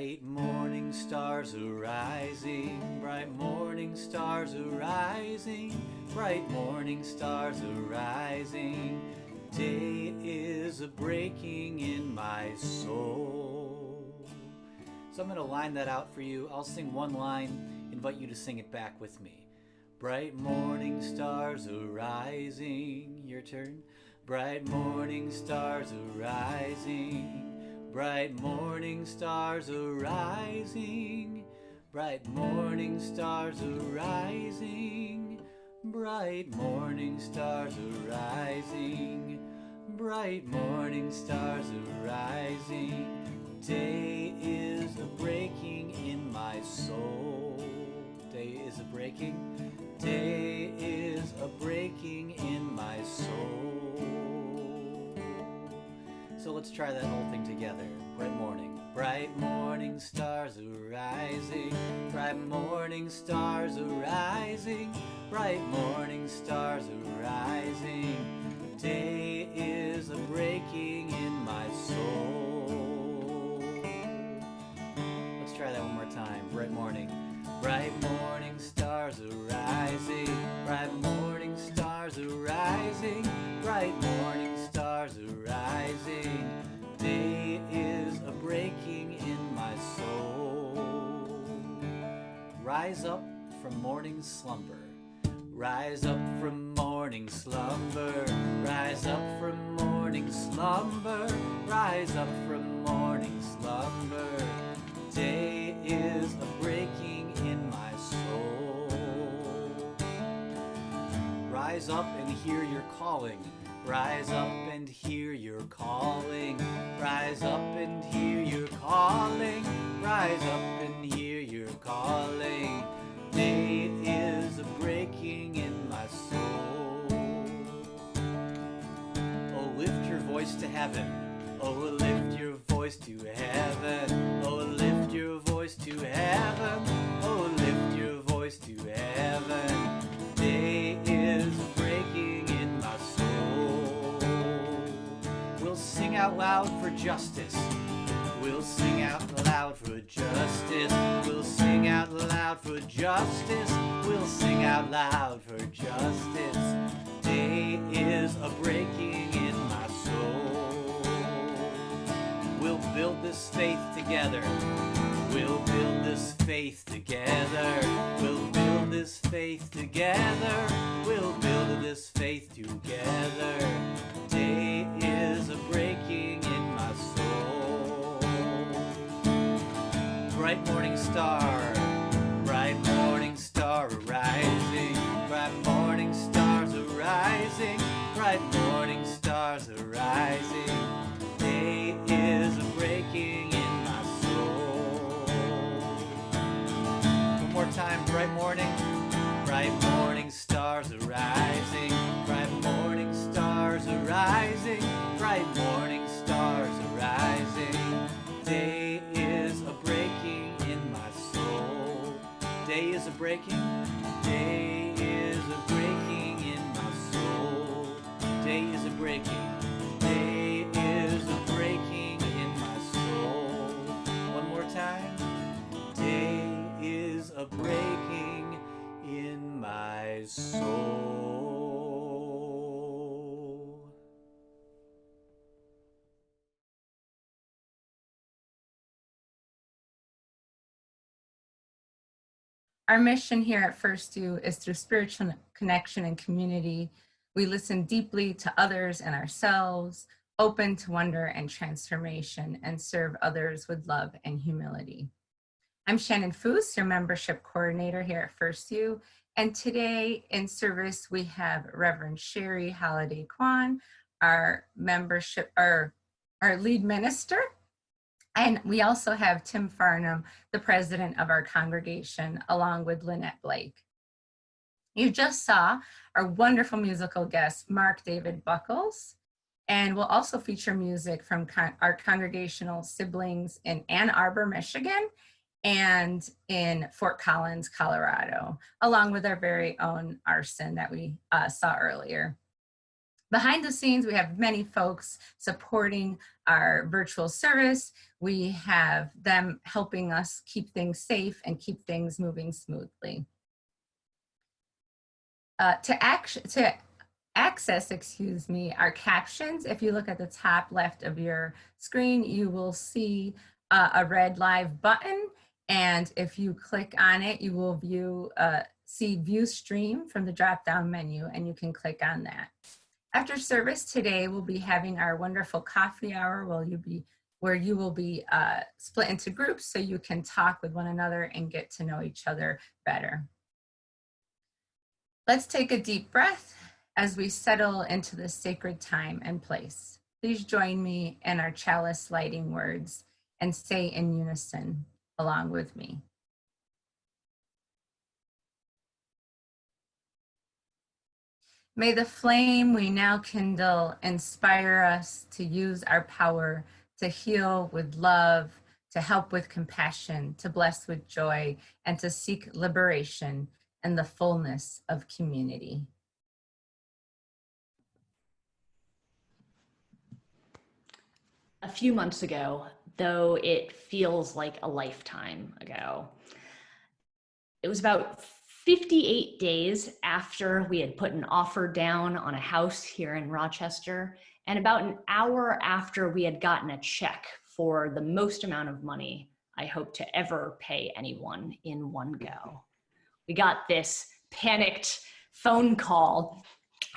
Bright morning stars arising, bright morning stars arising, bright morning stars arising. Day is a breaking in my soul. So I'm going to line that out for you. I'll sing one line, invite you to sing it back with me. Bright morning stars arising, your turn. Bright morning stars arising, bright morning stars arising, bright morning stars arising, bright morning stars arising, bright morning stars arising. Day is a breaking in my soul. Day is a breaking. Day is a breaking in my soul. So let's try that whole thing together. Bright morning stars arising, bright morning stars arising, bright morning stars arising. Day is a breaking in my soul. Let's try that one more time. Bright morning stars arising, bright morning stars arising, bright morning stars arising. Day is a breaking in my soul. Rise up from morning slumber, rise up from morning slumber, rise up from morning slumber, rise up from morning slumber. Day is a breaking in my soul. Rise up and hear your calling. Rise up and hear your calling. Rise up and hear your calling. Rise up and hear your calling. Day is a breaking in my soul. Oh, lift your voice to heaven. Oh, lift your voice to heaven. Oh, lift your voice to heaven. Oh, lift your voice to heaven. Day is breaking in my soul. We'll sing out loud for justice. We'll sing out loud for justice. We'll sing out loud for justice. We'll sing out loud for justice. Day is a breaking in my soul. We'll build this faith together. We'll build this faith together. We'll build this faith together. We'll build this faith together. Day is a breaking in my soul. Bright morning star arising, bright morning stars arising, bright morning stars arising. Day is a breaking in my soul. One more time, bright morning stars arising, bright morning stars arising, bright morning stars arising. Day is a breaking in my soul. Day is a breaking. Day is a breaking in my soul. Day is a breaking. Day is a breaking in my soul. One more time. Day is a breaking in my soul. Our mission here at First You is through spiritual connection and community. We listen deeply to others and ourselves, open to wonder and transformation, and serve others with love and humility. I'm Shannon Foos, your membership coordinator here at First You. And today in service, we have Reverend Shari Halliday-Quan, our lead minister. And we also have Tim Farnum, the president of our congregation, along with Lynette Blake. You just saw our wonderful musical guest, Mark David Buckles, and we'll also feature music from our congregational siblings in Ann Arbor, Michigan, and in Fort Collins, Colorado, along with our very own arson that we saw earlier. Behind the scenes, we have many folks supporting our virtual service. We have them helping us keep things safe and keep things moving smoothly. To access, our captions, if you look at the top left of your screen, you will see a red live button. And if you click on it, you will see view stream from the drop-down menu, and you can click on that. After service today, we'll be having our wonderful coffee hour where you will be split into groups so you can talk with one another and get to know each other better. Let's take a deep breath as we settle into this sacred time and place. Please join me in our chalice lighting words and say in unison along with me. May the flame we now kindle inspire us to use our power to heal with love, to help with compassion, to bless with joy, and to seek liberation and the fullness of community. A few months ago, though it feels like a lifetime ago, it was about 58 days after we had put an offer down on a house here in Rochester, and about an hour after we had gotten a check for the most amount of money I hope to ever pay anyone in one go. We got this panicked phone call,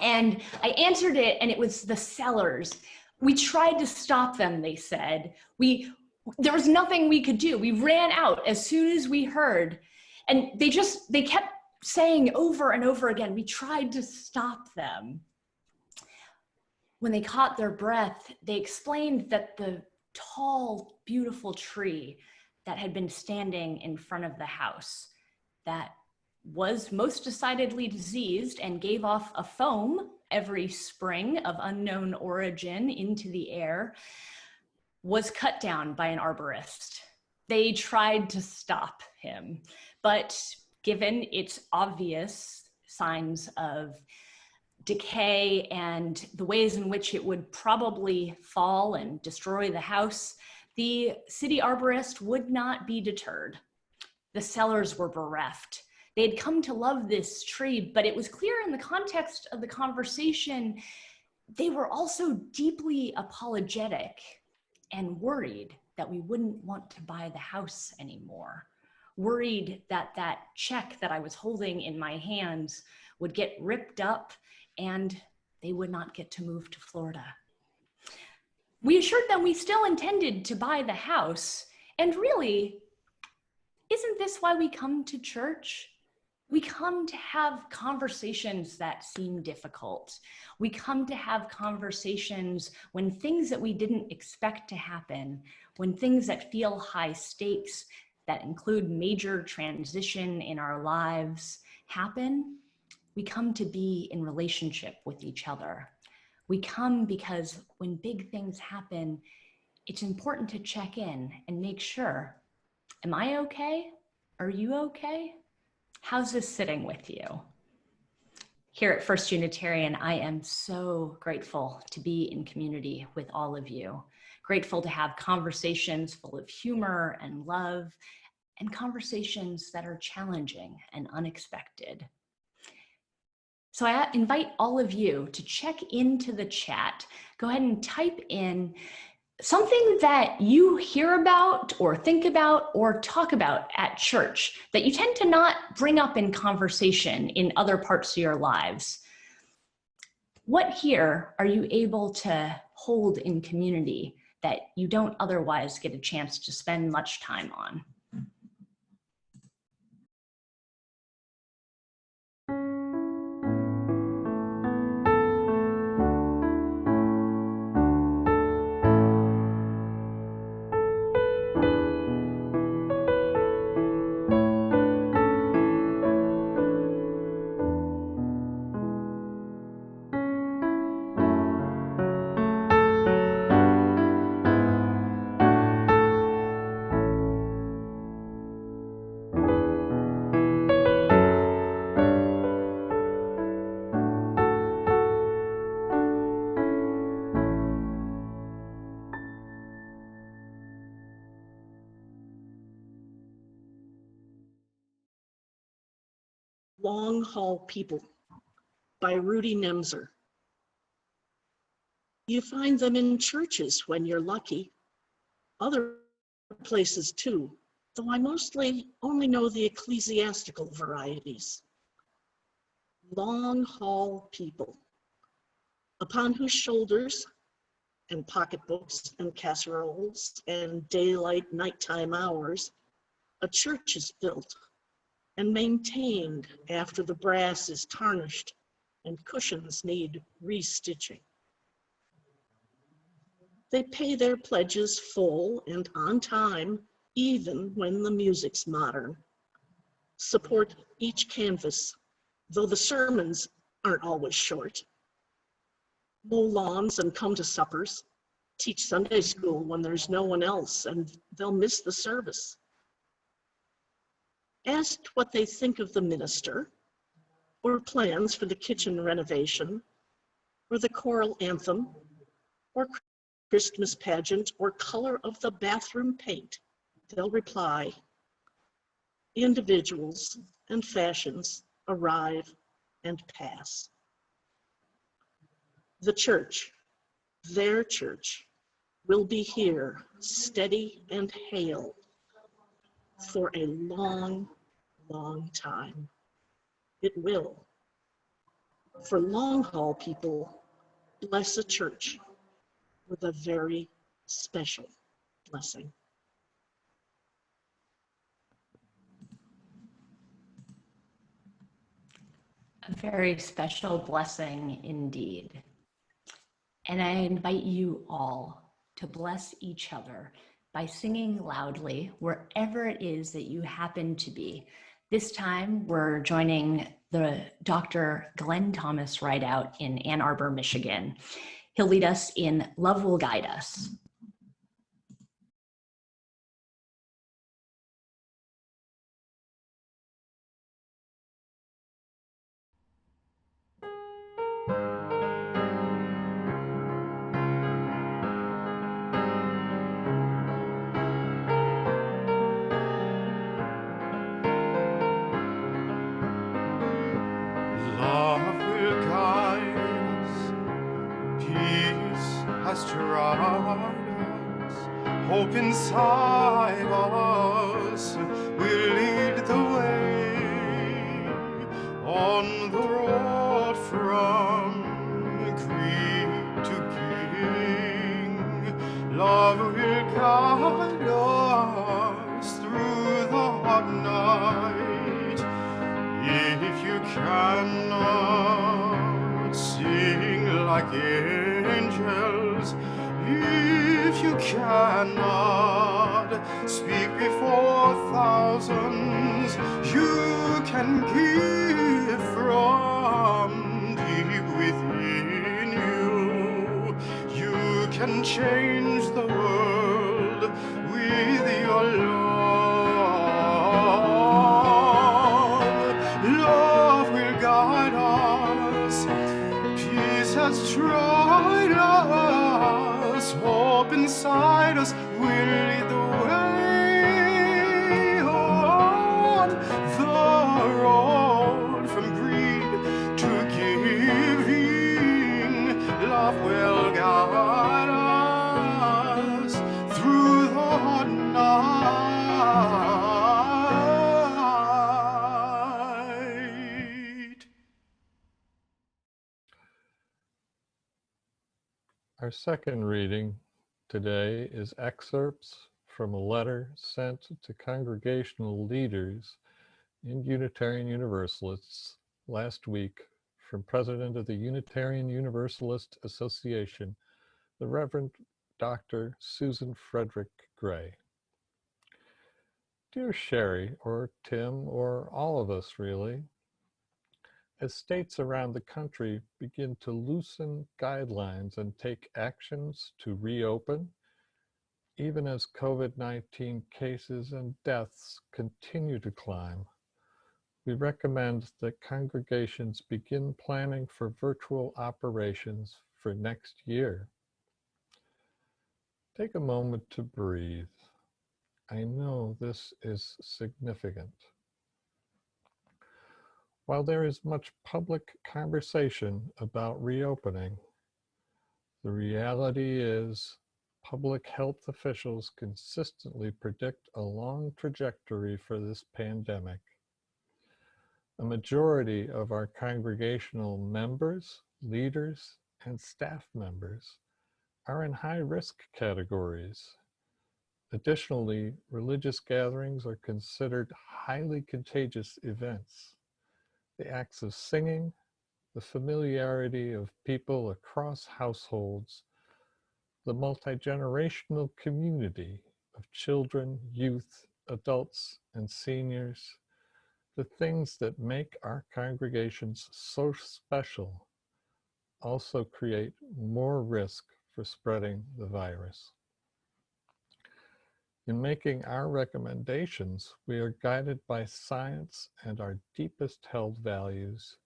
and I answered it, and it was the sellers. We tried to stop them, they said. There was nothing we could do. We ran out as soon as we heard, and they kept saying over and over again, we tried to stop them. When they caught their breath, they explained that the tall, beautiful tree that had been standing in front of the house that was most decidedly diseased and gave off a foam every spring of unknown origin into the air was cut down by an arborist. They tried to stop him, but given its obvious signs of decay and the ways in which it would probably fall and destroy the house, the city arborist would not be deterred. The sellers were bereft. They had come to love this tree, but it was clear in the context of the conversation, they were also deeply apologetic and worried that we wouldn't want to buy the house anymore. Worried that that check that I was holding in my hands would get ripped up and they would not get to move to Florida. We assured them we still intended to buy the house, and really, isn't this why we come to church? We come to have conversations that seem difficult. We come to have conversations when things that we didn't expect to happen, when things that feel high stakes, that include major transition in our lives happen. We come to be in relationship with each other. We come because when big things happen, it's important to check in and make sure, am I okay? Are you okay? How's this sitting with you? Here at First Unitarian, I am so grateful to be in community with all of you. Grateful to have conversations full of humor and love, and conversations that are challenging and unexpected. So I invite all of you to check into the chat. Go ahead and type in something that you hear about or think about or talk about at church that you tend to not bring up in conversation in other parts of your lives. What here are you able to hold in community that you don't otherwise get a chance to spend much time on? Long Haul People by Rudy Nemser. You find them in churches when you're lucky, other places too, though I mostly only know the ecclesiastical varieties. Long haul people, upon whose shoulders and pocketbooks and casseroles and daylight nighttime hours, a church is built and maintained after the brass is tarnished and cushions need restitching. They pay their pledges full and on time, even when the music's modern. Support each canvas, though the sermons aren't always short. Mow lawns and come to suppers. Teach Sunday school when there's no one else and they'll miss the service. Asked what they think of the minister, or plans for the kitchen renovation, or the choral anthem, or Christmas pageant, or color of the bathroom paint, they'll reply, individuals and fashions arrive and pass. The church, their church, will be here, steady and hale, for a long, long time. It will. For long haul people, bless a church with a very special blessing. A very special blessing indeed. And I invite you all to bless each other by singing loudly wherever it is that you happen to be. This time we're joining the Dr. Glenn Thomas Rideout in Ann Arbor, Michigan. He'll lead us in Love Will Guide Us. Love will guide us, peace has tried us, hope inside us will lead the way on the road from creed to king. Love will guide us through the hot night. If you cannot sing like angels, if you cannot speak before thousands, you can give from deep within you. You can change the world with your love. Love will guide us, peace has tried us, hope inside us will lead the way on the road from greed to giving. Love will guide us through the hot night. Our second reading today is excerpts from a letter sent to congregational leaders in Unitarian Universalists last week from President of the Unitarian Universalist Association, the Reverend Dr. Susan Frederick Gray. Dear Shari, or Tim, or all of us really, as states around the country begin to loosen guidelines and take actions to reopen, even as COVID-19 cases and deaths continue to climb, we recommend that congregations begin planning for virtual operations for next year. Take a moment to breathe. I know this is significant. While there is much public conversation about reopening, the reality is public health officials consistently predict a long trajectory for this pandemic. A majority of our congregational members, leaders, and staff members are in high-risk categories. Additionally, religious gatherings are considered highly contagious events. The acts of singing, the familiarity of people across households, the multi-generational community of children, youth, adults, and seniors, the things that make our congregations so special also create more risk for spreading the virus. In making our recommendations, we are guided by science and our deepest held values.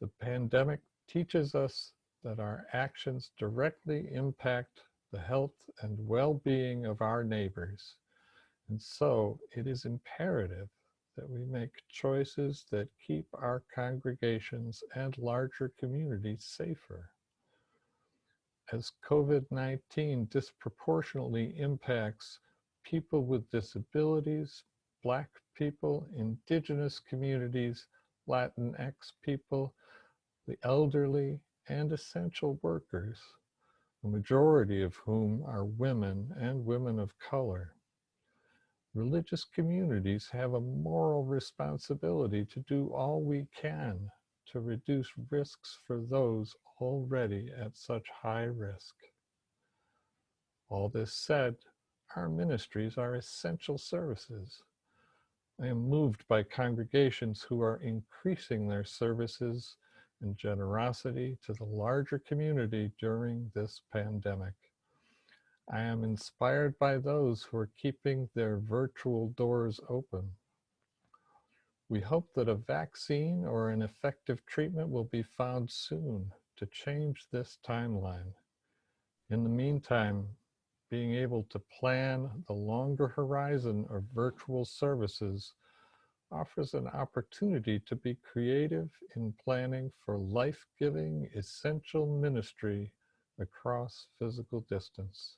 The pandemic teaches us that our actions directly impact the health and well-being of our neighbors, and so it is imperative that we make choices that keep our congregations and larger communities safer. As COVID-19 disproportionately impacts people with disabilities, Black people, Indigenous communities, Latinx people, the elderly, and essential workers, the majority of whom are women and women of color. Religious communities have a moral responsibility to do all we can to reduce risks for those already at such high risk. All this said, our ministries are essential services. I am moved by congregations who are increasing their services and generosity to the larger community during this pandemic. I am inspired by those who are keeping their virtual doors open. We hope that a vaccine or an effective treatment will be found soon to change this timeline. In the meantime, being able to plan the longer horizon of virtual services offers an opportunity to be creative in planning for life-giving, essential ministry across physical distance.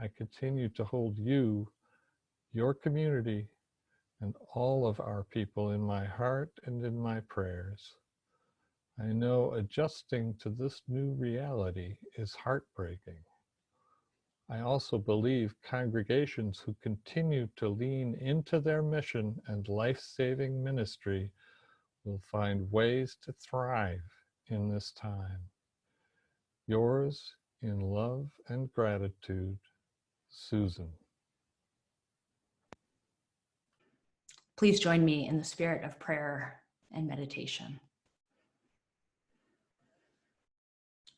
I continue to hold you, your community, and all of our people in my heart and in my prayers. I know adjusting to this new reality is heartbreaking. I also believe congregations who continue to lean into their mission and life-saving ministry will find ways to thrive in this time. Yours in love and gratitude, Susan. Please join me in the spirit of prayer and meditation.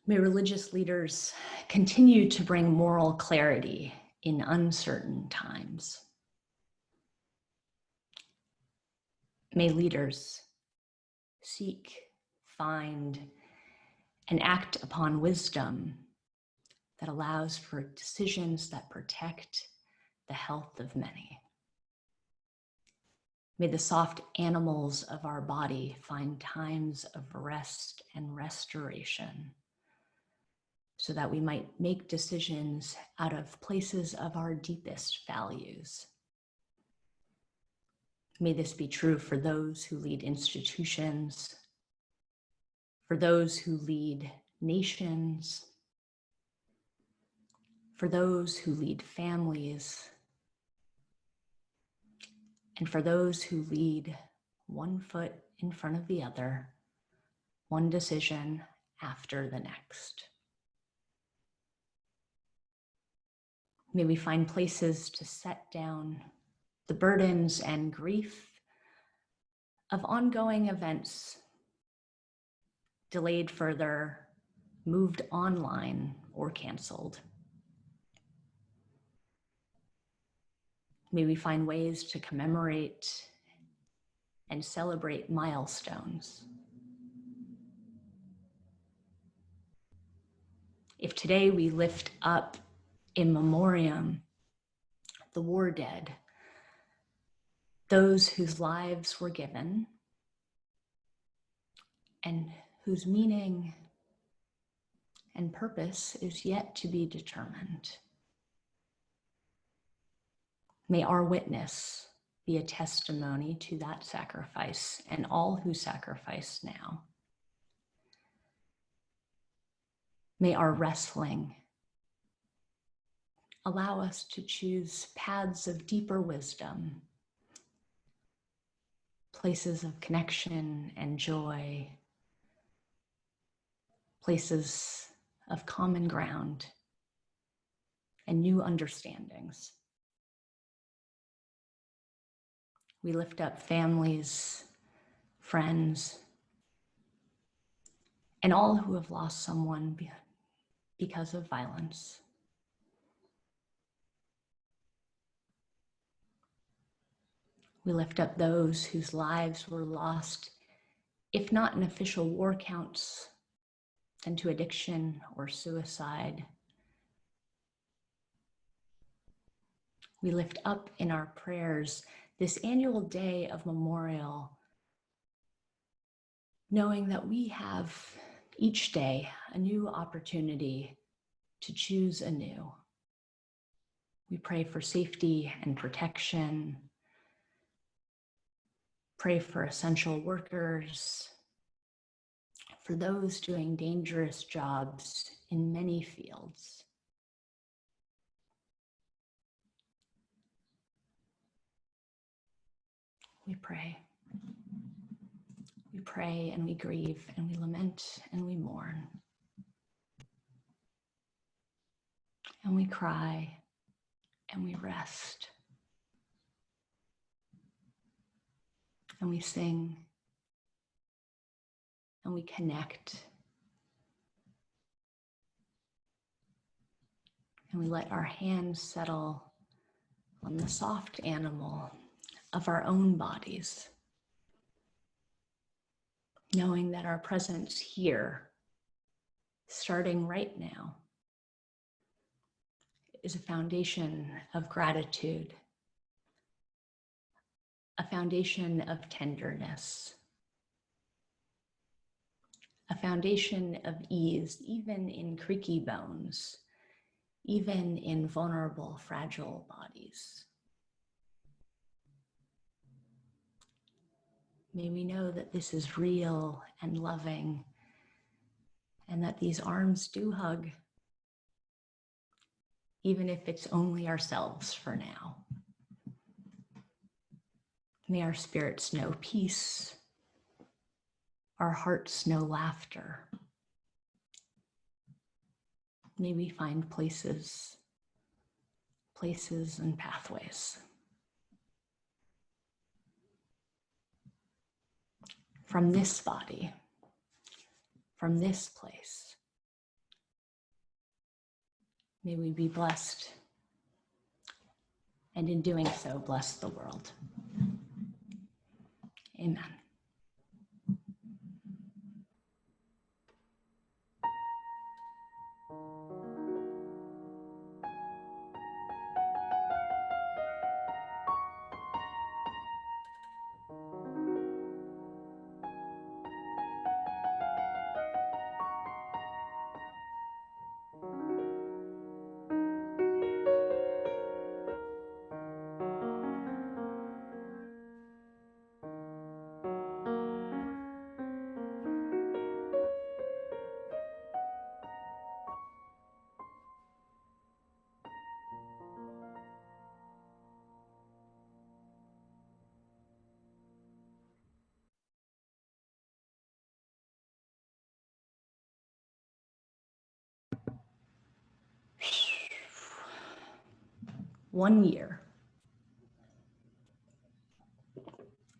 May religious leaders continue to bring moral clarity in uncertain times. May leaders seek, find, and act upon wisdom that allows for decisions that protect the health of many. May the soft animals of our body find times of rest and restoration, so that we might make decisions out of places of our deepest values. May this be true for those who lead institutions, for those who lead nations, for those who lead families, and for those who lead one foot in front of the other, one decision after the next. May we find places to set down the burdens and grief of ongoing events, delayed further, moved online, or canceled. May we find ways to commemorate and celebrate milestones. If today we lift up in memoriam the war dead, those whose lives were given and whose meaning and purpose is yet to be determined. May our witness be a testimony to that sacrifice and all who sacrifice now. May our wrestling allow us to choose paths of deeper wisdom, places of connection and joy, places of common ground and new understandings. We lift up families, friends, and all who have lost someone because of violence. We lift up those whose lives were lost, if not in official war counts, then to addiction or suicide. We lift up in our prayers this annual day of memorial, knowing that we have each day a new opportunity to choose anew. We pray for safety and protection, pray for essential workers, for those doing dangerous jobs in many fields. We pray. We pray and we grieve and we lament and we mourn. And we cry and we rest. And we sing and we connect. And we let our hands settle on the soft animal of our own bodies, knowing that our presence here, starting right now, is a foundation of gratitude, a foundation of tenderness, a foundation of ease, even in creaky bones, even in vulnerable, fragile bodies. May we know that this is real and loving, and that these arms do hug, even if it's only ourselves for now. May our spirits know peace, our hearts know laughter. May we find places and pathways. From this body, from this place, may we be blessed, and in doing so, bless the world. Amen.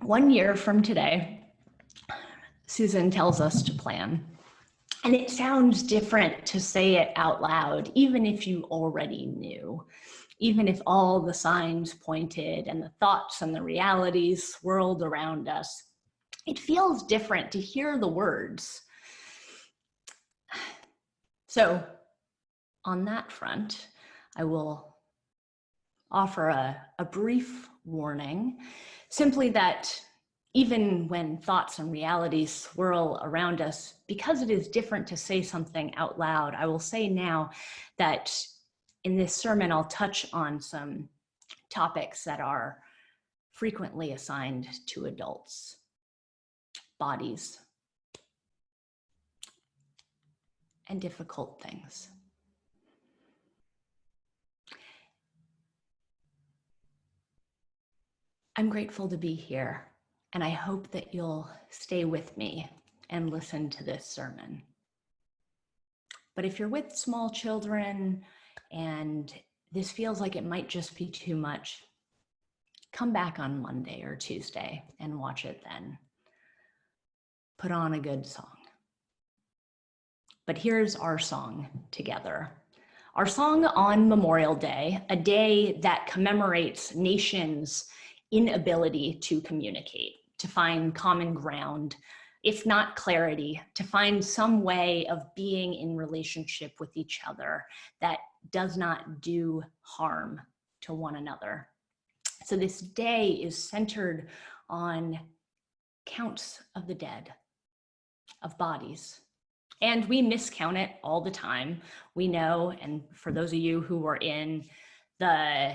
One year from today, Susan tells us to plan. And it sounds different to say it out loud, even if you already knew, even if all the signs pointed and the thoughts and the realities swirled around us. It feels different to hear the words. So on that front, I will offer a brief warning, simply that even when thoughts and realities swirl around us, because it is different to say something out loud, I will say now that in this sermon, I'll touch on some topics that are frequently assigned to adults: bodies and difficult things. I'm grateful to be here, and I hope that you'll stay with me and listen to this sermon. But if you're with small children and this feels like it might just be too much, come back on Monday or Tuesday and watch it then. Put on a good song. But here's our song together. Our song on Memorial Day, a day that commemorates nations' inability to communicate, to find common ground, if not clarity, to find some way of being in relationship with each other that does not do harm to one another. So this day is centered on counts of the dead, of bodies. And we miscount it all the time. We know, and for those of you who were in the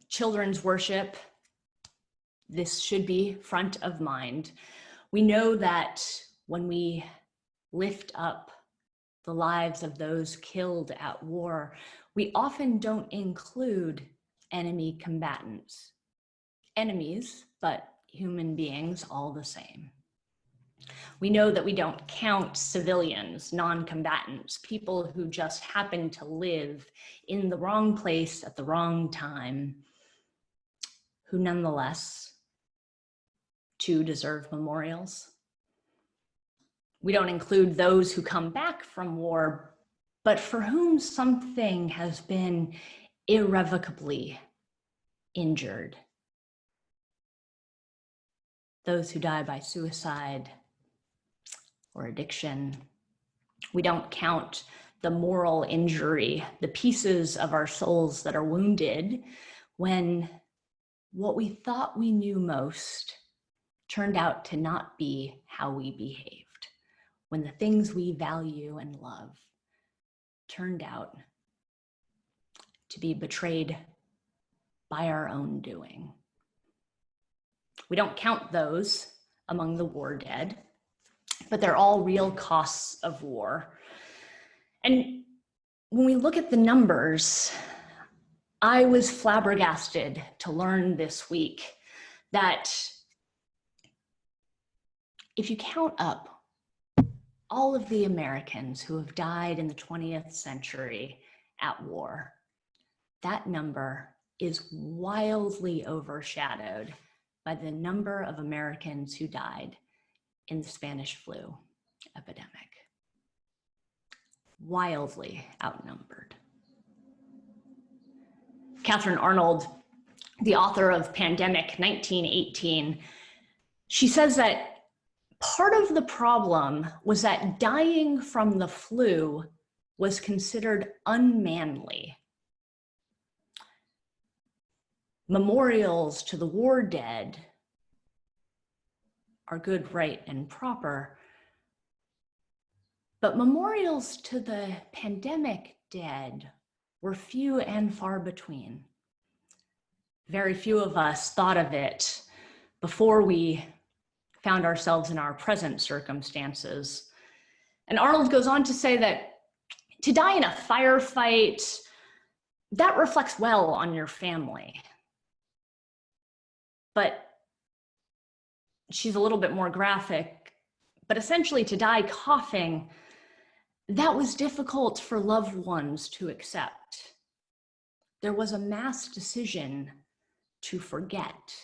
children's worship, this should be front of mind. We know that when we lift up the lives of those killed at war, we often don't include enemy combatants. Enemies, but human beings all the same. We know that we don't count civilians, non-combatants, people who just happen to live in the wrong place at the wrong time, who nonetheless too deserve memorials. We don't include those who come back from war, but for whom something has been irrevocably injured. Those who die by suicide or addiction. We don't count the moral injury, the pieces of our souls that are wounded when what we thought we knew most turned out to not be how we behaved, when the things we value and love turned out to be betrayed by our own doing. We don't count those among the war dead, but they're all real costs of war. And when we look at the numbers, I was flabbergasted to learn this week that if you count up all of the Americans who have died in the 20th century at war, that number is wildly overshadowed by the number of Americans who died in the Spanish flu epidemic. Wildly outnumbered. Catherine Arnold, the author of Pandemic 1918, she says that part of the problem was that dying from the flu was considered unmanly. Memorials to the war dead are good, right, and proper, but memorials to the pandemic dead were few and far between. Very few of us thought of it before we found ourselves in our present circumstances. And Arnold goes on to say that to die in a firefight, that reflects well on your family. But she's a little bit more graphic, but essentially to die coughing, that was difficult for loved ones to accept. There was a mass decision to forget.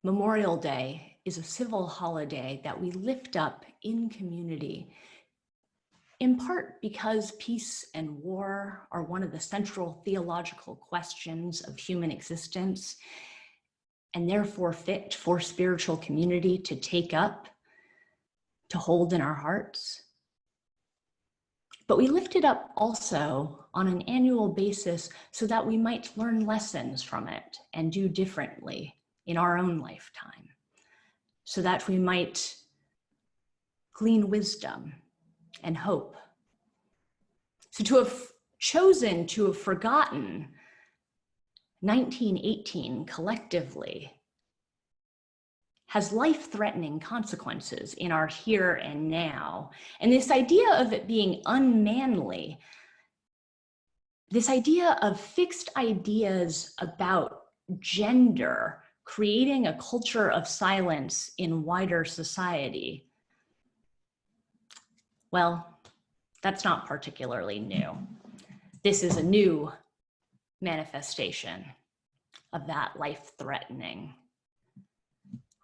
Memorial Day is a civil holiday that we lift up in community, in part because peace and war are one of the central theological questions of human existence, and therefore fit for spiritual community to take up, to hold in our hearts. But we lift it up also on an annual basis so that we might learn lessons from it and do differently in our own lifetime, so that we might glean wisdom and hope. So to have chosen to have forgotten 1918 collectively has life-threatening consequences in our here and now. And this idea of it being unmanly, this idea of fixed ideas about gender, creating a culture of silence in wider society, well, that's not particularly new. This is a new manifestation of that life-threatening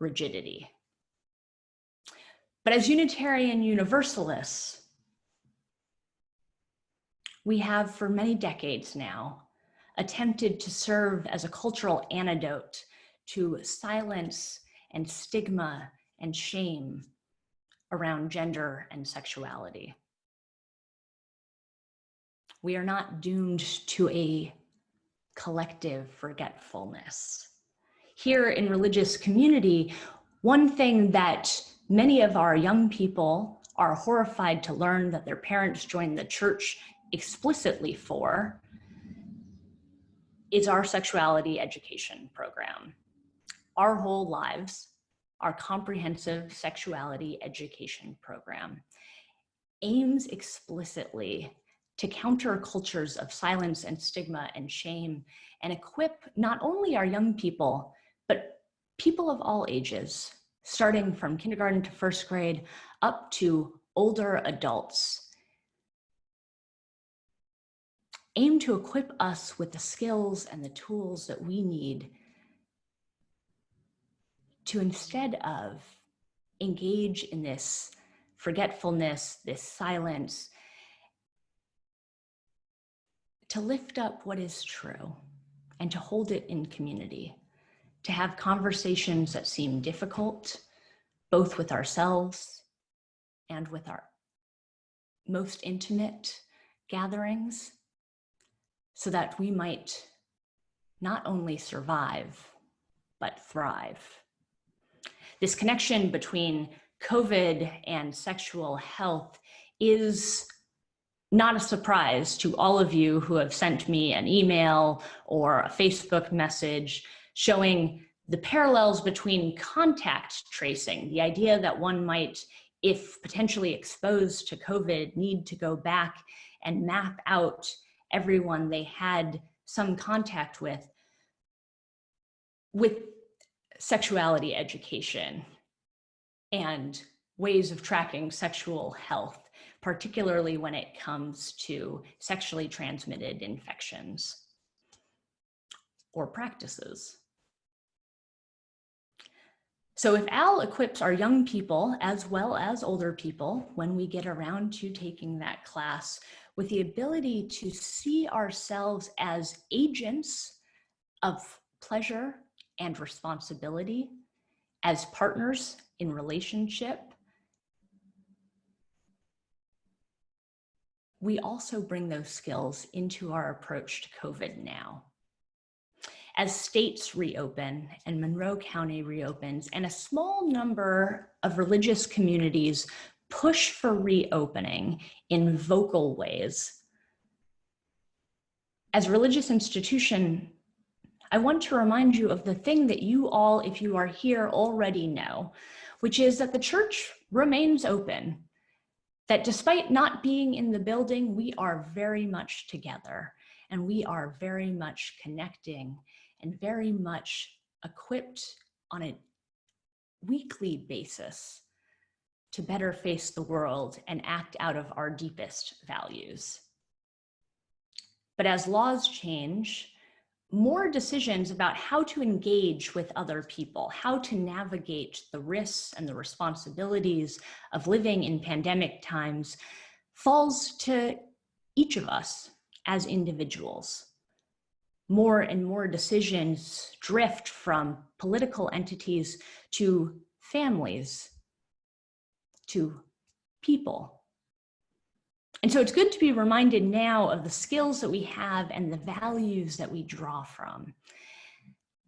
rigidity. But as Unitarian Universalists, we have for many decades now attempted to serve as a cultural antidote to silence and stigma and shame around gender and sexuality. We are not doomed to a collective forgetfulness. Here in religious community, one thing that many of our young people are horrified to learn that their parents joined the church explicitly for is our sexuality education program. Our whole lives, our comprehensive sexuality education program aims explicitly to counter cultures of silence and stigma and shame and equip not only our young people, but people of all ages, starting from kindergarten to first grade up to older adults, aim to equip us with the skills and the tools that we need to, instead of engage in this forgetfulness, this silence, to lift up what is true and to hold it in community, to have conversations that seem difficult, both with ourselves and with our most intimate gatherings, so that we might not only survive, but thrive. This connection between COVID and sexual health is not a surprise to all of you who have sent me an email or a Facebook message showing the parallels between contact tracing, the idea that one might, if potentially exposed to COVID, need to go back and map out everyone they had some contact with sexuality education and ways of tracking sexual health, particularly when it comes to sexually transmitted infections or practices. So if Al equips our young people as well as older people when we get around to taking that class with the ability to see ourselves as agents of pleasure and responsibility, as partners in relationship, we also bring those skills into our approach to COVID now. As states reopen and Monroe County reopens and a small number of religious communities push for reopening in vocal ways, as a religious institution, I want to remind you of the thing that you all, if you are here, already know, which is that the church remains open, that despite not being in the building, we are very much together and we are very much connecting and very much equipped on a weekly basis to better face the world and act out of our deepest values. But as laws change, more decisions about how to engage with other people, how to navigate the risks and the responsibilities of living in pandemic times falls to each of us as individuals. More and more decisions drift from political entities to families, to people. And so it's good to be reminded now of the skills that we have and the values that we draw from.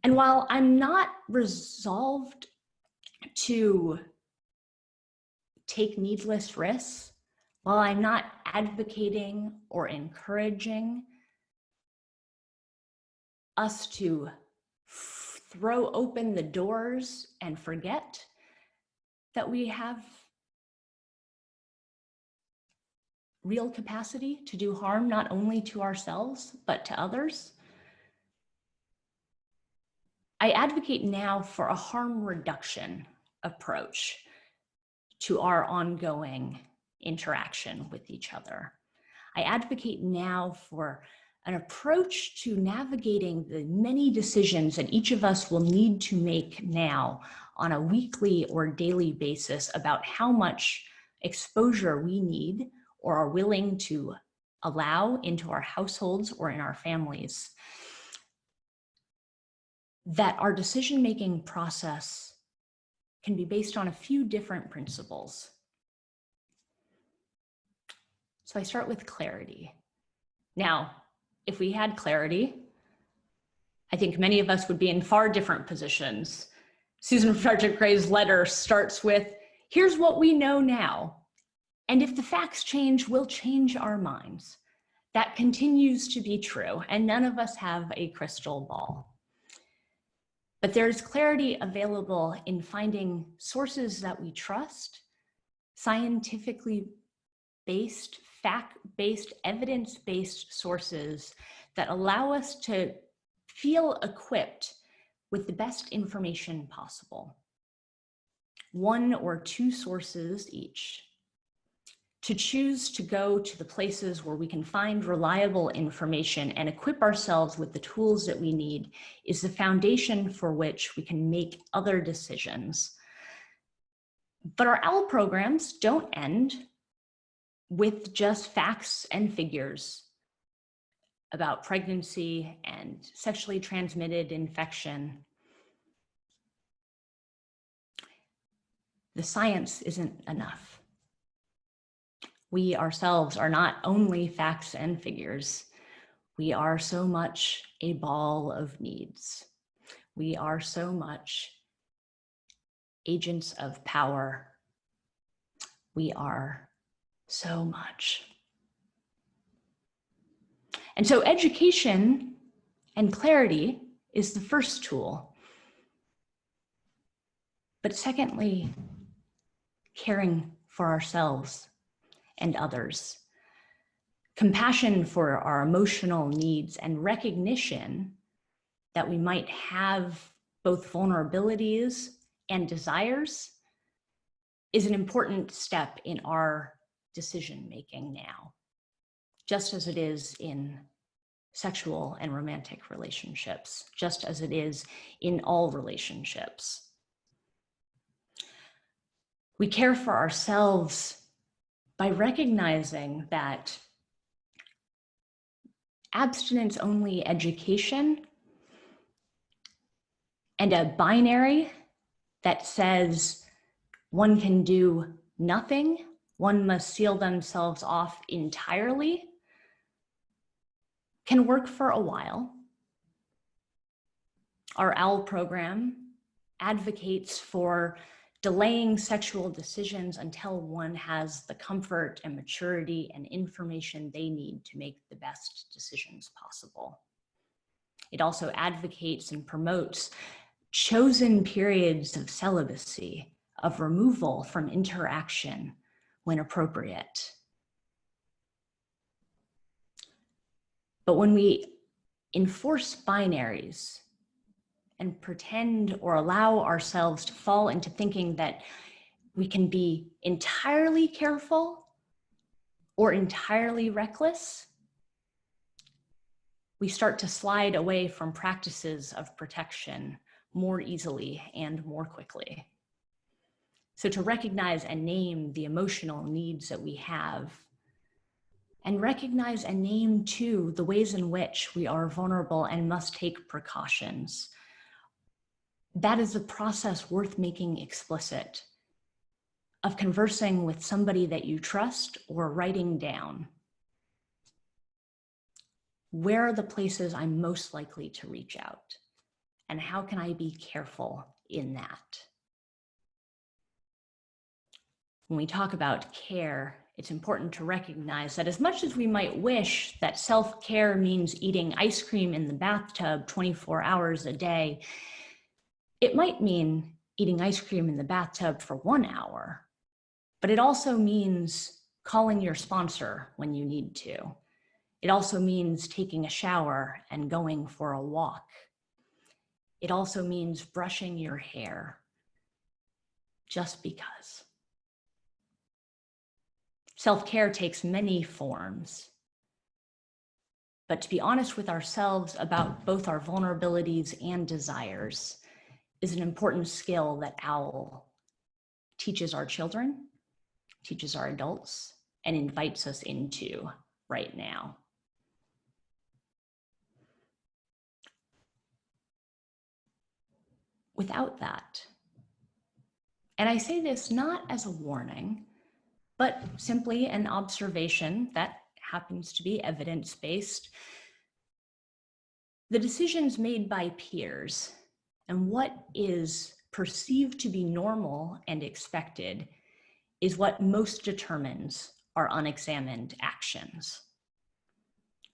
And while I'm not resolved to take needless risks, while I'm not advocating or encouraging us to throw open the doors and forget that we have real capacity to do harm, not only to ourselves, but to others, I advocate now for a harm reduction approach to our ongoing interaction with each other. I advocate now for an approach to navigating the many decisions that each of us will need to make now on a weekly or daily basis about how much exposure we need or are willing to allow into our households or in our families. That our decision-making process can be based on a few different principles. So I start with clarity. Now, if we had clarity, I think many of us would be in far different positions. Susan Frederick Gray's letter starts with, here's what we know now. And if the facts change, we'll change our minds. That continues to be true, and none of us have a crystal ball. But there's clarity available in finding sources that we trust, scientifically based, fact-based, evidence-based sources that allow us to feel equipped with the best information possible. One or two sources each. To choose to go to the places where we can find reliable information and equip ourselves with the tools that we need is the foundation for which we can make other decisions. But our OWL programs don't end with just facts and figures about pregnancy and sexually transmitted infection. The science isn't enough. We ourselves are not only facts and figures. We are so much a ball of needs. We are so much agents of power. We are so much. And so education and clarity is the first tool. But secondly, caring for ourselves and others. Compassion for our emotional needs and recognition that we might have both vulnerabilities and desires is an important step in our decision-making now, just as it is in sexual and romantic relationships, just as it is in all relationships. We care for ourselves by recognizing that abstinence-only education and a binary that says one can do nothing, one must seal themselves off entirely, can work for a while. Our OWL program advocates for delaying sexual decisions until one has the comfort and maturity and information they need to make the best decisions possible. It also advocates and promotes chosen periods of celibacy, of removal from interaction when appropriate. But when we enforce binaries and pretend or allow ourselves to fall into thinking that we can be entirely careful or entirely reckless, we start to slide away from practices of protection more easily and more quickly. So to recognize and name the emotional needs that we have, and recognize and name too the ways in which we are vulnerable and must take precautions. That is a process worth making explicit of conversing with somebody that you trust or writing down. Where are the places I'm most likely to reach out? And how can I be careful in that? When we talk about care, it's important to recognize that as much as we might wish that self-care means eating ice cream in the bathtub 24 hours a day, it might mean eating ice cream in the bathtub for 1 hour, but it also means calling your sponsor when you need to. It also means taking a shower and going for a walk. It also means brushing your hair, just because. Self-care takes many forms, but to be honest with ourselves about both our vulnerabilities and desires is an important skill that OWL teaches our children, teaches our adults, and invites us into right now. Without that, and I say this not as a warning, but simply an observation that happens to be evidence-based, the decisions made by peers and what is perceived to be normal and expected is what most determines our unexamined actions.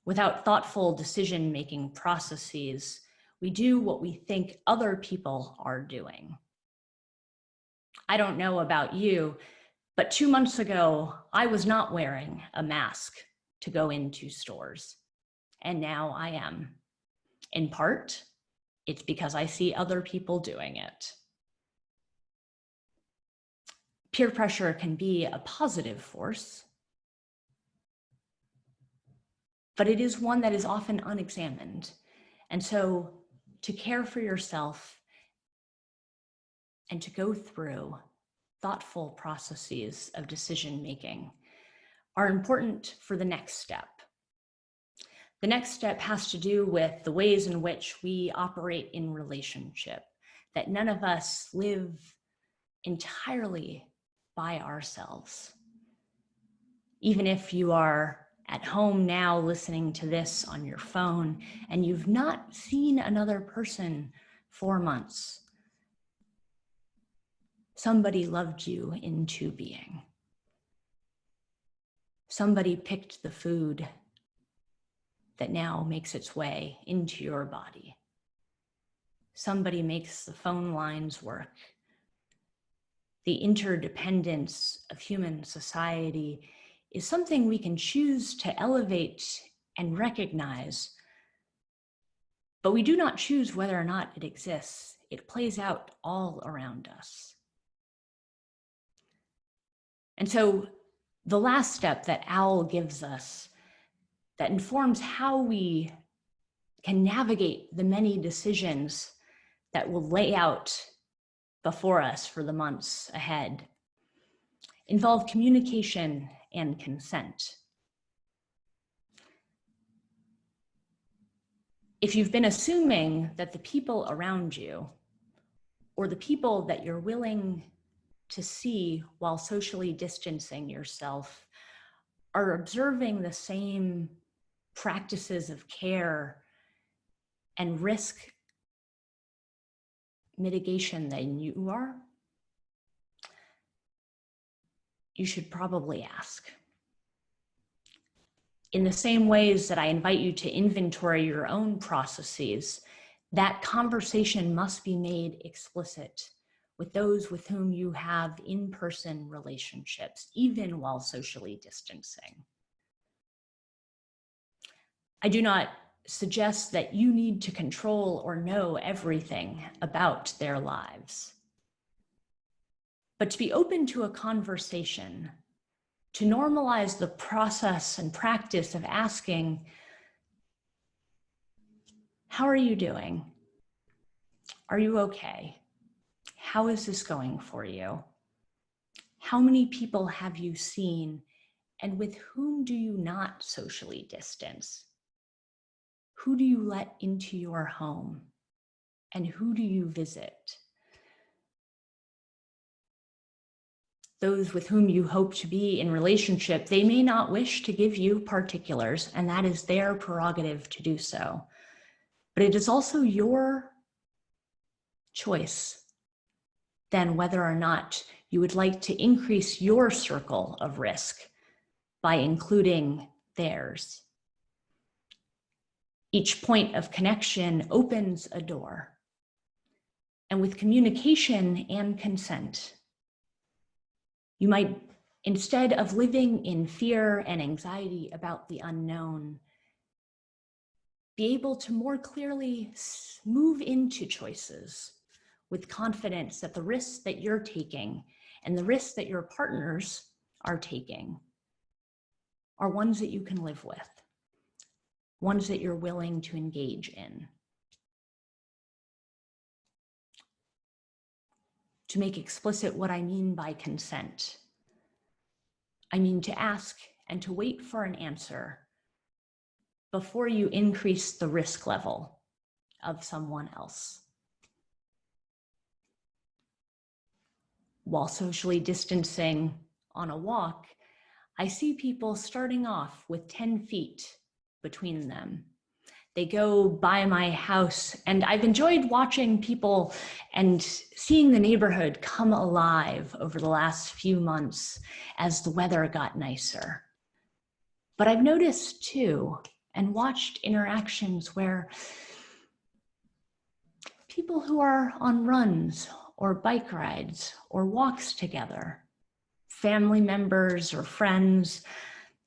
Without thoughtful decision-making processes, we do what we think other people are doing. I don't know about you, but 2 months ago, I was not wearing a mask to go into stores, and now I am. In part, it's because I see other people doing it. Peer pressure can be a positive force, but it is one that is often unexamined. And so to care for yourself and to go through thoughtful processes of decision-making are important for the next step. The next step has to do with the ways in which we operate in relationship, that none of us live entirely by ourselves. Even if you are at home now listening to this on your phone and you've not seen another person for months, somebody loved you into being. Somebody picked the food that now makes its way into your body. Somebody makes the phone lines work. The interdependence of human society is something we can choose to elevate and recognize, but we do not choose whether or not it exists. It plays out all around us. And so the last step that OWL gives us that informs how we can navigate the many decisions that will lay out before us for the months ahead involve communication and consent. If you've been assuming that the people around you or the people that you're willing to see while socially distancing yourself are observing the same practices of care and risk mitigation than you are, you should probably ask. In the same ways that I invite you to inventory your own processes, that conversation must be made explicit with those with whom you have in-person relationships, even while socially distancing. I do not suggest that you need to control or know everything about their lives, but to be open to a conversation, to normalize the process and practice of asking, how are you doing? Are you okay? How is this going for you? How many people have you seen, and with whom do you not socially distance? Who do you let into your home, and who do you visit? those with whom you hope to be in relationship, they may not wish to give you particulars, and that is their prerogative to do so. But it is also your choice then whether or not you would like to increase your circle of risk by including theirs. Each point of connection opens a door. And with communication and consent, you might, instead of living in fear and anxiety about the unknown, be able to more clearly move into choices with confidence that the risks that you're taking and the risks that your partners are taking are ones that you can live with, ones that you're willing to engage in. To make explicit what I mean by consent, I mean to ask and to wait for an answer before you increase the risk level of someone else. While socially distancing on a walk, I see people starting off with 10 feet between them. They go by my house, and I've enjoyed watching people and seeing the neighborhood come alive over the last few months as the weather got nicer. But I've noticed too, and watched interactions where people who are on runs or bike rides or walks together, family members or friends,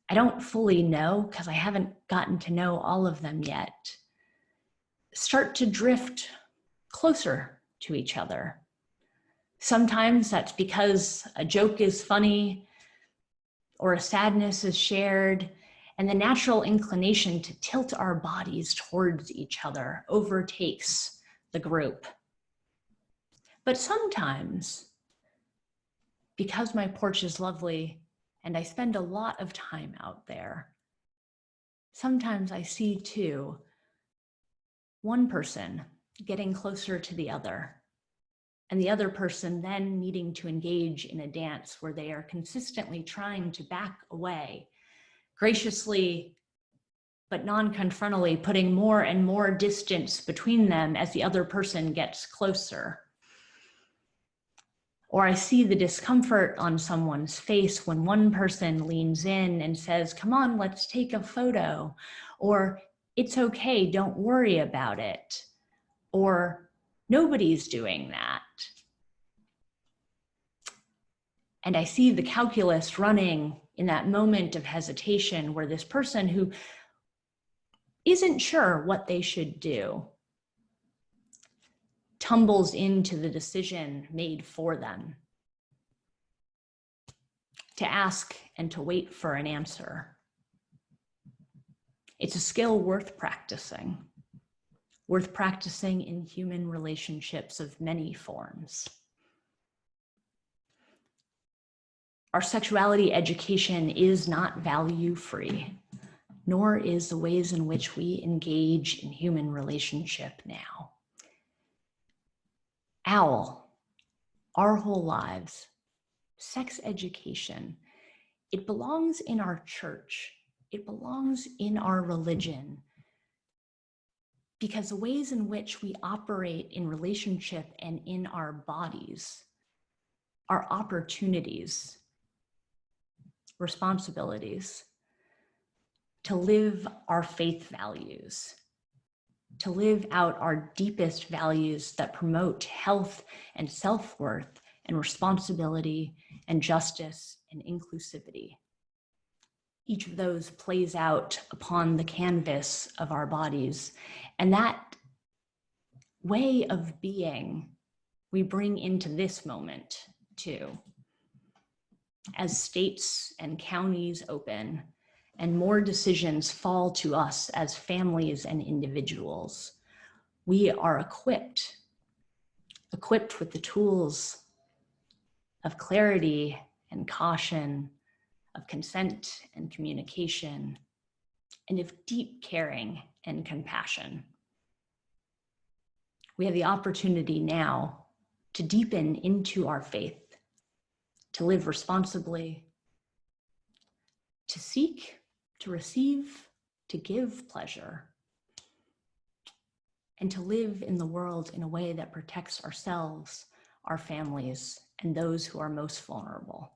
I don't fully know because I haven't gotten to know all of them yet, start to drift closer to each other. Sometimes that's because a joke is funny or a sadness is shared, and the natural inclination to tilt our bodies towards each other overtakes the group. But sometimes, because my porch is lovely and I spend a lot of time out there, sometimes I see too, one person getting closer to the other, and the other person then needing to engage in a dance where they are consistently trying to back away, graciously but non-confrontally putting more and more distance between them as the other person gets closer. Or I see the discomfort on someone's face when one person leans in and says, "Come on, let's take a photo," or "It's okay, don't worry about it," or "Nobody's doing that." And I see the calculus running in that moment of hesitation where this person who isn't sure what they should do tumbles into the decision made for them to ask and to wait for an answer. It's a skill worth practicing in human relationships of many forms. Our sexuality education is not value-free, nor is the ways in which we engage in human relationship now. Our whole lives, sex education, it belongs in our church. It belongs in our religion, because the ways in which we operate in relationship and in our bodies are opportunities, responsibilities to live our faith values, to live out our deepest values that promote health and self-worth and responsibility and justice and inclusivity. Each of those plays out upon the canvas of our bodies, and that way of being we bring into this moment too. As states and counties open and more decisions fall to us as families and individuals, we are equipped with the tools of clarity and caution, of consent and communication, and of deep caring and compassion. We have the opportunity now to deepen into our faith, to live responsibly, to seek, to receive, to give pleasure, and to live in the world in a way that protects ourselves, our families, and those who are most vulnerable.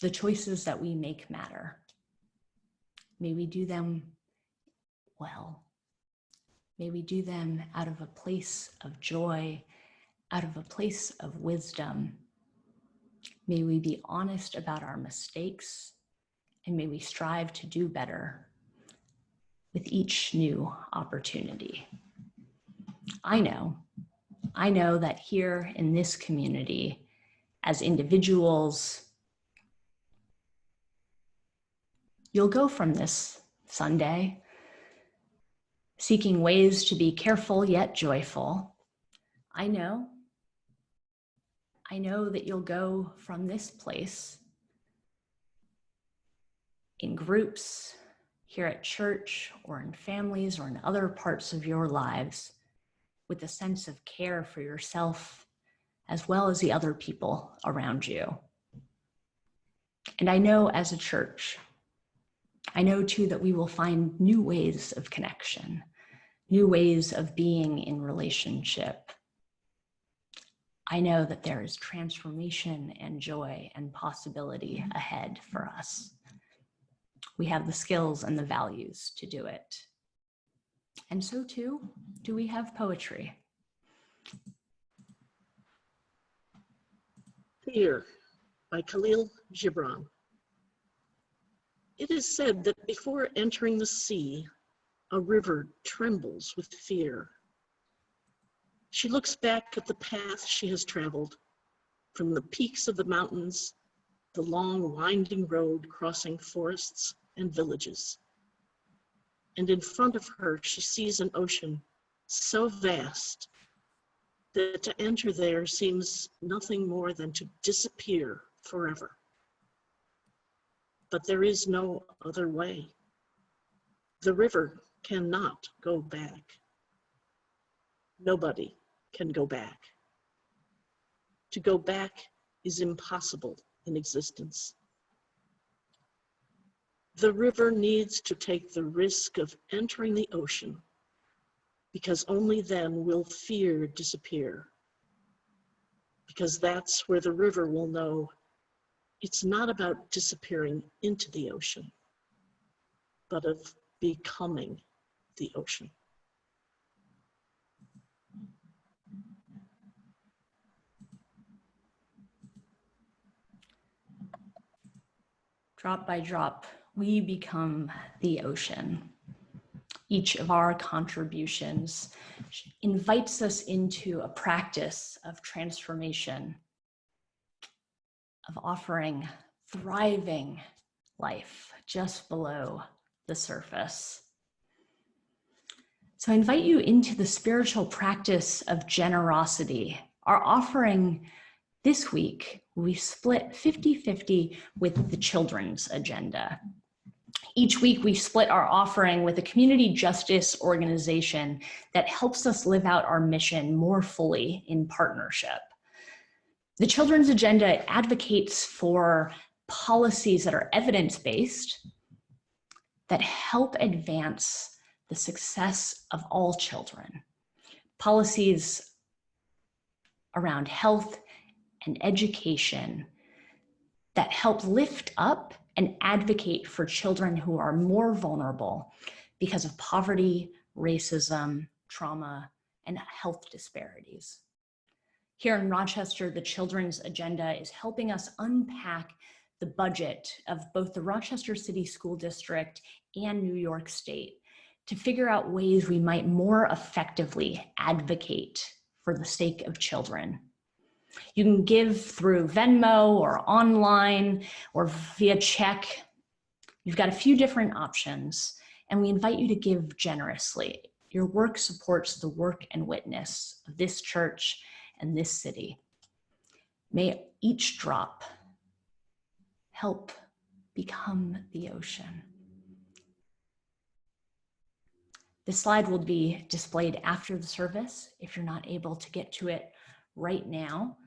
The choices that we make matter. May we do them well. May we do them out of a place of joy, out of a place of wisdom. May we be honest about our mistakes, and may we strive to do better with each new opportunity. I know that here in this community, as individuals, you'll go from this Sunday seeking ways to be careful yet joyful. I know that you'll go from this place in groups, here at church, or in families, or in other parts of your lives, with a sense of care for yourself as well as the other people around you. And I know as a church, I know too that we will find new ways of connection, new ways of being in relationship. I know that there is transformation and joy and possibility ahead for us. We have the skills and the values to do it. And so too, do we have poetry? Fear by Khalil Gibran. It is said that before entering the sea, a river trembles with fear. She looks back at the path she has traveled, from the peaks of the mountains, the long winding road crossing forests and villages. And in front of her, she sees an ocean so vast that to enter there seems nothing more than to disappear forever. But there is no other way. The river cannot go back. Nobody can go back. To go back is impossible in existence. The river needs to take the risk of entering the ocean, because only then will fear disappear. Because that's where the river will know it's not about disappearing into the ocean, but of becoming the ocean. Drop by drop, we become the ocean. Each of our contributions invites us into a practice of transformation, of offering thriving life just below the surface. So I invite you into the spiritual practice of generosity. Our offering this week, we split 50-50 with the children's agenda. Each week, we split our offering with a community justice organization that helps us live out our mission more fully in partnership. The children's agenda advocates for policies that are evidence-based, that help advance the success of all children. Policies around health and education that help lift up and advocate for children who are more vulnerable because of poverty, racism, trauma, and health disparities. Here in Rochester, the Children's Agenda is helping us unpack the budget of both the Rochester City School District and New York State to figure out ways we might more effectively advocate for the sake of children. You can give through Venmo or online or via check. You've got a few different options, and we invite you to give generously. Your work supports the work and witness of this church and this city. May each drop help become the ocean. This slide will be displayed after the service if you're not able to get to it right now.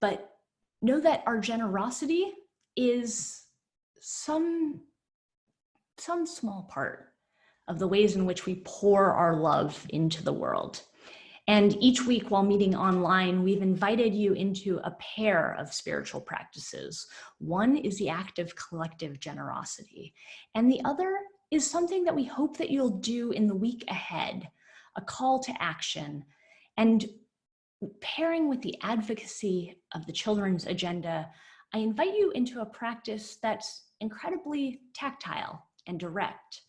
But know that our generosity is some small part of the ways in which we pour our love into the world. And each week while meeting online, we've invited you into a pair of spiritual practices. One is the act of collective generosity, and the other is something that we hope that you'll do in the week ahead, a call to action. And pairing with the advocacy of the children's agenda, I invite you into a practice that's incredibly tactile and direct.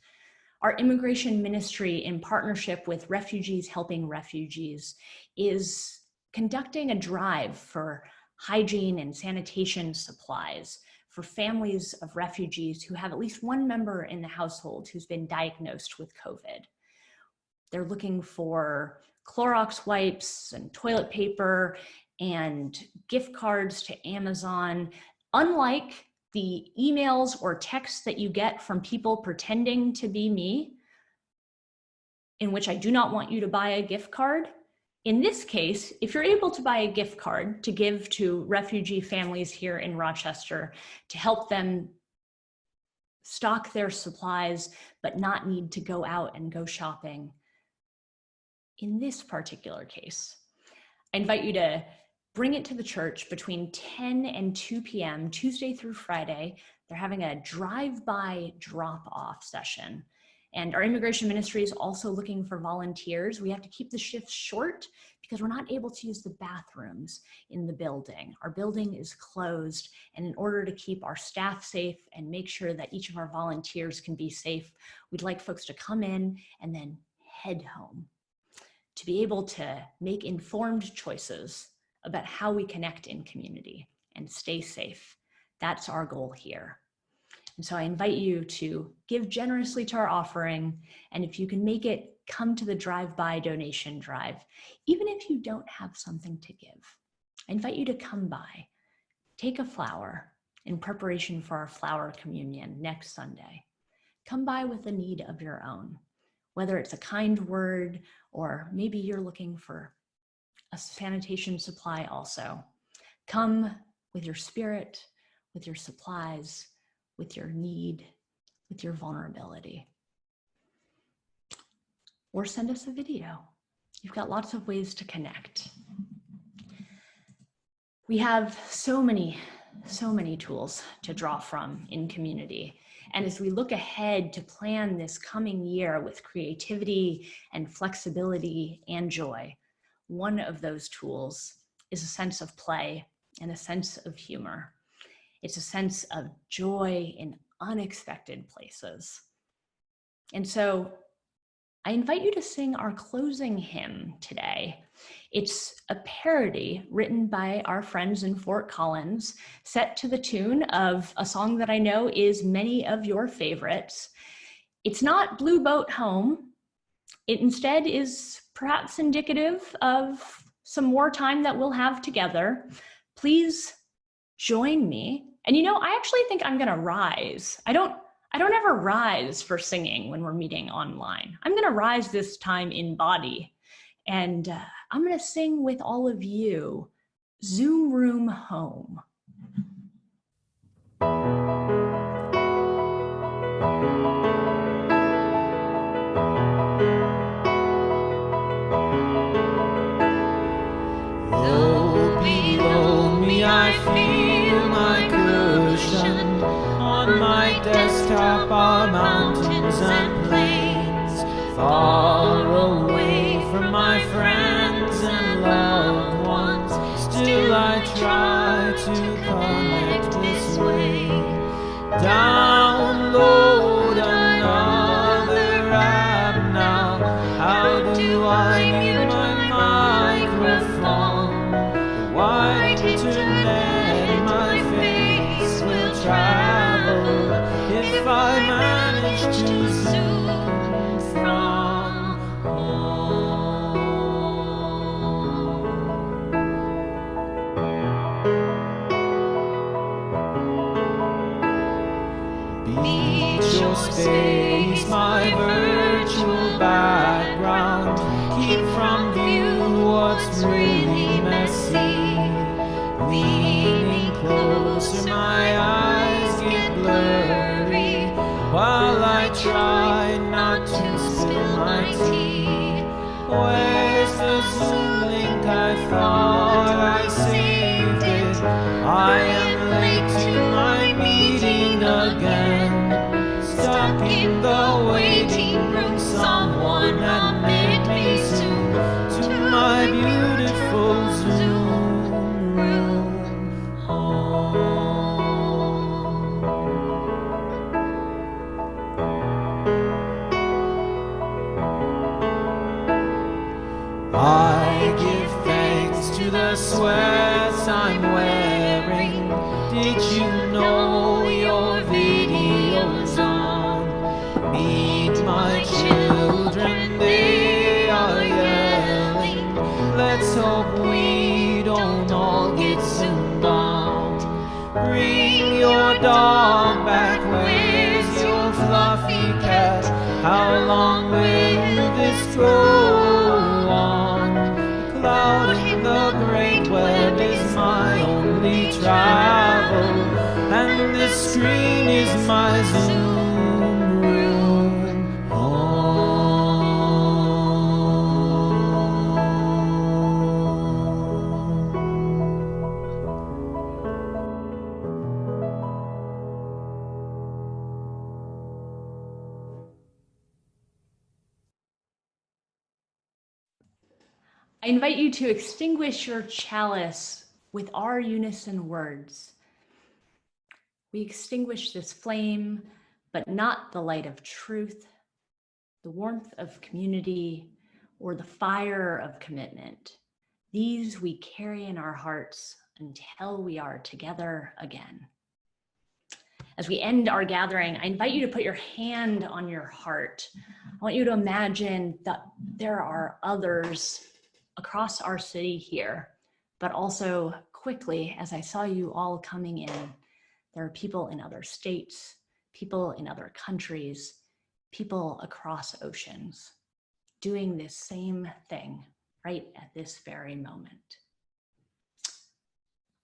Our immigration ministry, in partnership with Refugees Helping Refugees, is conducting a drive for hygiene and sanitation supplies for families of refugees who have at least one member in the household who's been diagnosed with COVID. They're looking for Clorox wipes and toilet paper and gift cards to Amazon. Unlike the emails or texts that you get from people pretending to be me, in which I do not want you to buy a gift card, in this case, if you're able to buy a gift card to give to refugee families here in Rochester to help them stock their supplies, but not need to go out and go shopping, in this particular case, I invite you to bring it to the church between 10 and 2 p.m., Tuesday through Friday. They're having a drive-by drop-off session. And our immigration ministry is also looking for volunteers. We have to keep the shifts short because we're not able to use the bathrooms in the building. Our building is closed, and in order to keep our staff safe and make sure that each of our volunteers can be safe, we'd like folks to come in and then head home, to be able to make informed choices about how we connect in community and stay safe. That's our goal here. And so I invite you to give generously to our offering, and if you can make it, come to the drive-by donation drive, even if you don't have something to give. I invite you to come by, take a flower in preparation for our flower communion next Sunday. Come by with a need of your own, whether it's a kind word, or maybe you're looking for a sanitation supply also. Come with your spirit, with your supplies, with your need, with your vulnerability. Or send us a video. You've got lots of ways to connect. We have so many tools to draw from in community. And as we look ahead to plan this coming year with creativity and flexibility and joy, one of those tools is a sense of play and a sense of humor. It's a sense of joy in unexpected places. And so I invite you to sing our closing hymn today. It's a parody written by our friends in Fort Collins, set to the tune of a song that I know is many of your favorites. It's not Blue Boat Home. It instead is perhaps indicative of some more time that we'll have together. Please join me. And you know, I actually think I'm gonna rise. I don't ever rise for singing when we're meeting online. I'm gonna rise this time in body. And I'm gonna sing with all of you, Zoom Room Home. Low below me I feel my cushion. On my desktop are mountains and plains, far away from my friends and loved ones. Still I try to connect this way. Download another app now. How do I mute my microphone? The wide internet, my face will travel if I manage to zoom from home. Beat your space, my virtual background. Keep from view what's really messy. Leaning closer, my eyes get blurry while I try not to spill my tea. Where's the Zoom link? I thought I saved it. I am late to my meeting again. Stuck in the waiting room, someone admit me soon to my beautiful Zoom room home. I give thanks to the sweats I'm wearing. Did you know your video's on? Meet my children, they are yelling. Let's hope we don't all get zoomed on. Bring your dog back, where's your fluffy cat? How long will this go on? The cloud in the great web is my only travel, and this screen is my Zoom room home. I invite you to extinguish your chalice with our unison words. We extinguish this flame, but not the light of truth, the warmth of community, or the fire of commitment. These we carry in our hearts until we are together again. As we end our gathering, I invite you to put your hand on your heart. I want you to imagine that there are others across our city here, but also quickly, as I saw you all coming in, there are people in other states, people in other countries, people across oceans doing this same thing right at this very moment.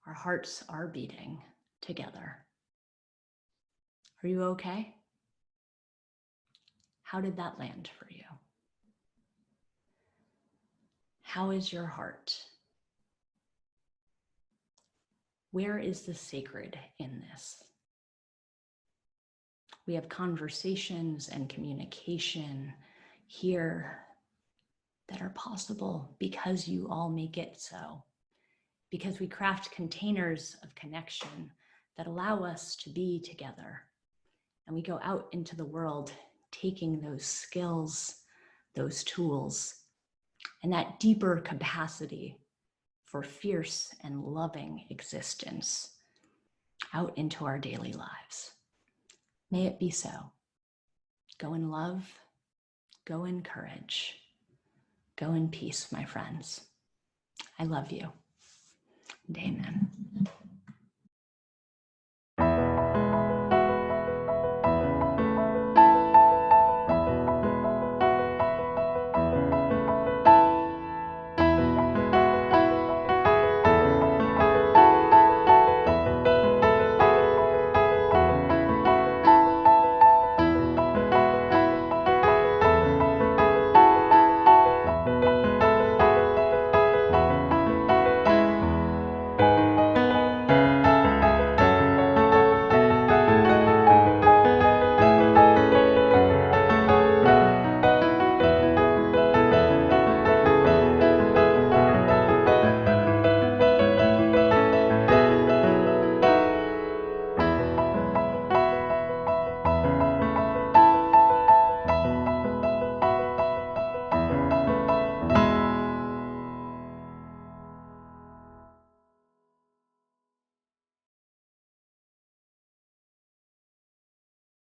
Our hearts are beating together. Are you okay? How did that land for you? How is your heart? Where is the sacred in this? We have conversations and communication here that are possible because you all make it so, because we craft containers of connection that allow us to be together. And we go out into the world taking those skills, those tools, and that deeper capacity for fierce and loving existence out into our daily lives. May it be so. Go in love, go in courage, go in peace, my friends. I love you, and amen.